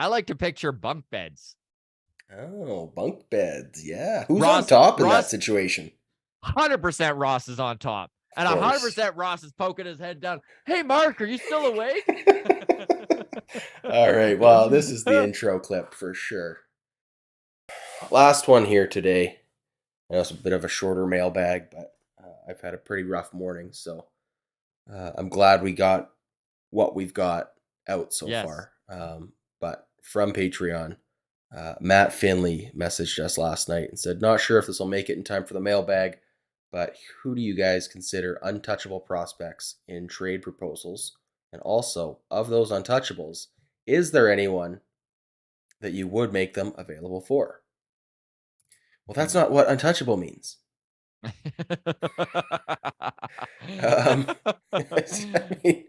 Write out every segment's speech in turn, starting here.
I like to picture bunk beds. Oh, bunk beds. Yeah. Who's on Ross, top in that Ross, situation? 100% Ross is on top. Of And course. 100% Ross is poking his head down. Hey, Mark, are you still awake? All right. Well, this is the intro clip for sure. Last one here today. I know it's a bit of a shorter mailbag, but I've had a pretty rough morning. So I'm glad we got what we've got out so Yes. far. But from Patreon, Matt Finley messaged us last night and said, "Not sure if this will make it in time for the mailbag, but who do you guys consider untouchable prospects in trade proposals? And also, of those untouchables, is there anyone that you would make them available for?" Well, that's not what untouchable means. Um, I mean,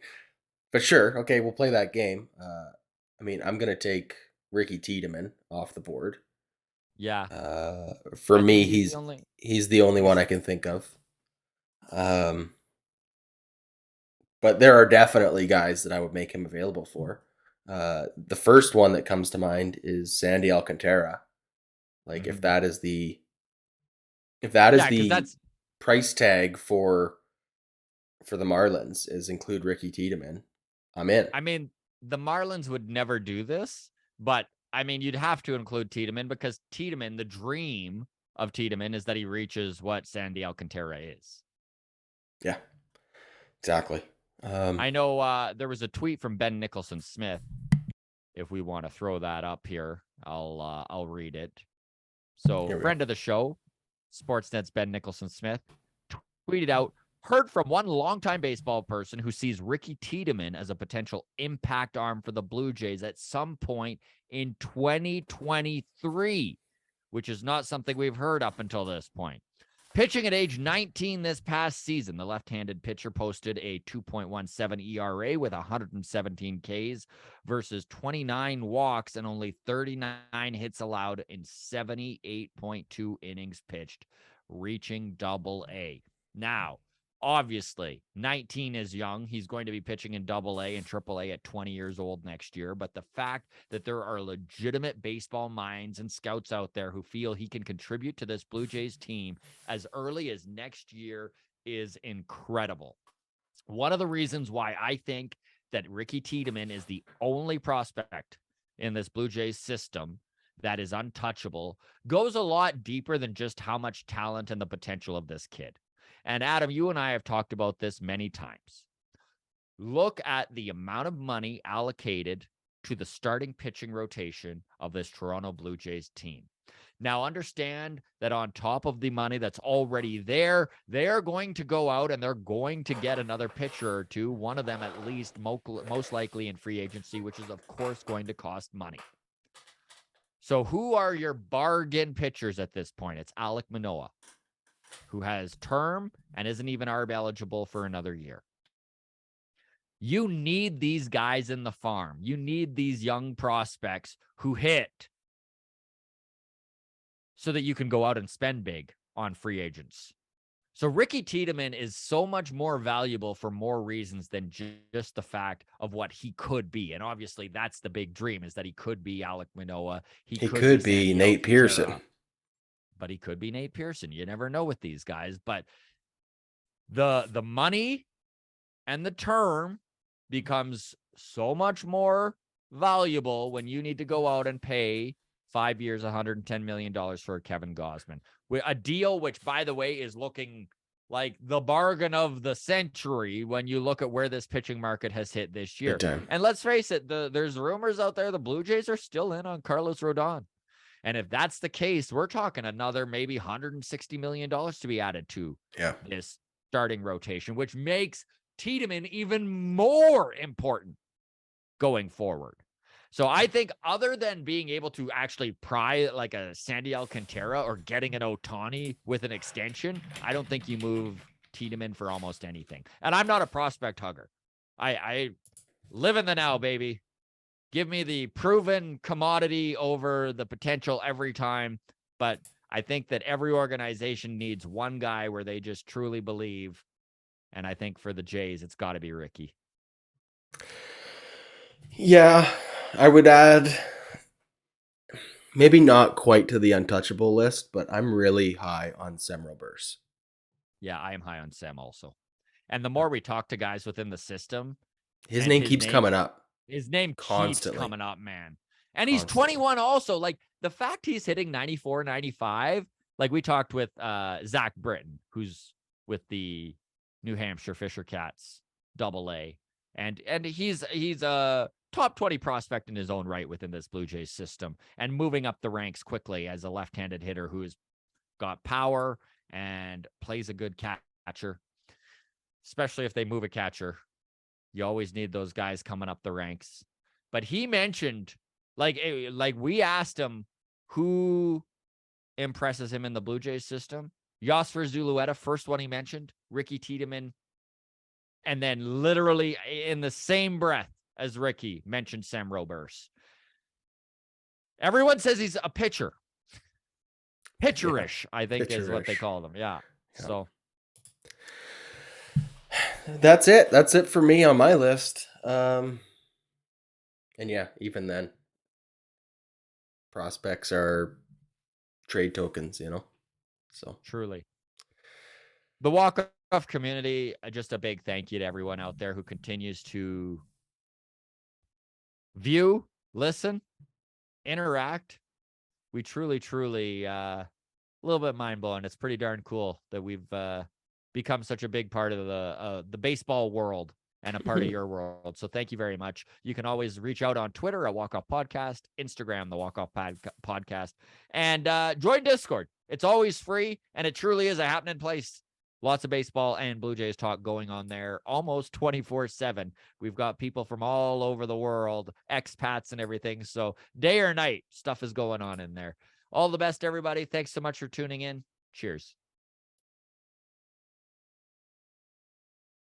but sure, okay, we'll play that game. I mean, I'm gonna take Ricky Tiedemann off the board. Yeah. For I me, think he's the only. he's the only one He's I can think of. Um, but there are definitely guys that I would make him available for. The first one that comes to mind is Sandy Alcantara. Like Mhm. if that is Yeah, because the that's. price tag for the Marlins is include Ricky Tiedemann, I'm in. I mean, the Marlins would never do this, but I mean, you'd have to include Tiedemann because Tiedemann, the dream of Tiedemann is that he reaches what Sandy Alcantara is. Yeah, exactly. Um, I know there was a tweet from Ben Nicholson Smith. If we want to throw that up here, I'll read it. So, Here we go. friend of the show, Sportsnet's Ben Nicholson Smith, tweeted out, heard from one longtime baseball person who sees Ricky Tiedemann as a potential impact arm for the Blue Jays at some point in 2023, which is not something we've heard up until this point. Pitching at age 19 this past season, the left-handed pitcher posted a 2.17 ERA with 117 Ks versus 29 walks and only 39 hits allowed in 78.2 innings pitched, reaching double A. Now, obviously, 19 is young. He's going to be pitching in double A and triple A at 20 years old next year. But the fact that there are legitimate baseball minds and scouts out there who feel he can contribute to this Blue Jays team as early as next year is incredible. One of the reasons why I think that Ricky Tiedemann is the only prospect in this Blue Jays system that is untouchable goes a lot deeper than just how much talent and the potential of this kid. And Adam, you and I have talked about this many times. Look at the amount of money allocated to the starting pitching rotation of this Toronto Blue Jays team. Now, understand that on top of the money that's already there, they're going to go out and they're going to get another pitcher or two, one of them at least, most likely in free agency, which is, of course, going to cost money. So, who are your bargain pitchers at this point? It's Alek Manoah, who has term and isn't even ARB eligible for another year. You need these guys in the farm. You need these young prospects who hit so that you can go out and spend big on free agents. So Ricky Tiedemann is so much more valuable for more reasons than just the fact of what he could be. And obviously that's the big dream, is that he could be Alek Manoah. He He could be could be Sandy Nate Alcantara, Pearson. but he could be Nate Pearson. You never know with these guys, but the money and the term becomes so much more valuable when you need to go out and pay 5 years, $110 million for Kevin Gausman. A deal which, by the way, is looking like the bargain of the century when you look at where this pitching market has hit this Big year. time. And let's face it, there's rumors out there the Blue Jays are still in on Carlos Rodon. And if that's the case, we're talking another maybe $160 million to be added to Yeah. this starting rotation, which makes Tiedemann even more important going forward. So I think other than being able to actually pry like a Sandy Alcantara or getting an Ohtani with an extension, I don't think you move Tiedemann for almost anything. And I'm not a prospect hugger. I live in the now, baby. Give me the proven commodity over the potential every time. But I think that every organization needs one guy where they just truly believe. And I think for the Jays, it's got to be Ricky. Yeah, I would add. Maybe not quite to the untouchable list, but I'm really high on Sam Roberts. Yeah, I am high on Sam also. And the more we talk to guys within the system, His and name keeps coming up his name keeps constantly. coming up, man. And he's Constantly. 21 also. Like the fact he's hitting 94, 95. Like we talked with Zach Britton, who's with the New Hampshire Fisher Cats AA. And he's a top 20 prospect in his own right within this Blue Jays system and moving up the ranks quickly as a left-handed hitter who's got power and plays a good catcher, especially if they move a catcher. You always need those guys coming up the ranks. But he mentioned, like we asked him who impresses him in the Blue Jays system. Yosfer Zulueta, first one he mentioned. Ricky Tiedemann. And then literally in the same breath as Ricky mentioned Sam Roberts. Everyone says he's a pitcher. Pitcherish, I think is what they call them. Yeah. So that's it. That's it for me on my list. And yeah, even then, prospects are trade tokens, you know. So truly. The walk-off community, just a big thank you to everyone out there who continues to view, listen, interact. We truly a little bit mind-blowing. It's pretty darn cool that we've become such a big part of the baseball world and a part of your world. So thank you very much. You can always reach out on Twitter at Walk Off Podcast, Instagram, the Walk Off Podcast, and join Discord. It's always free, and it truly is a happening place. Lots of baseball and Blue Jays talk going on there almost 24/7. We've got people from all over the world, expats and everything. So day or night, stuff is going on in there. All the best, everybody. Thanks so much for tuning in. Cheers.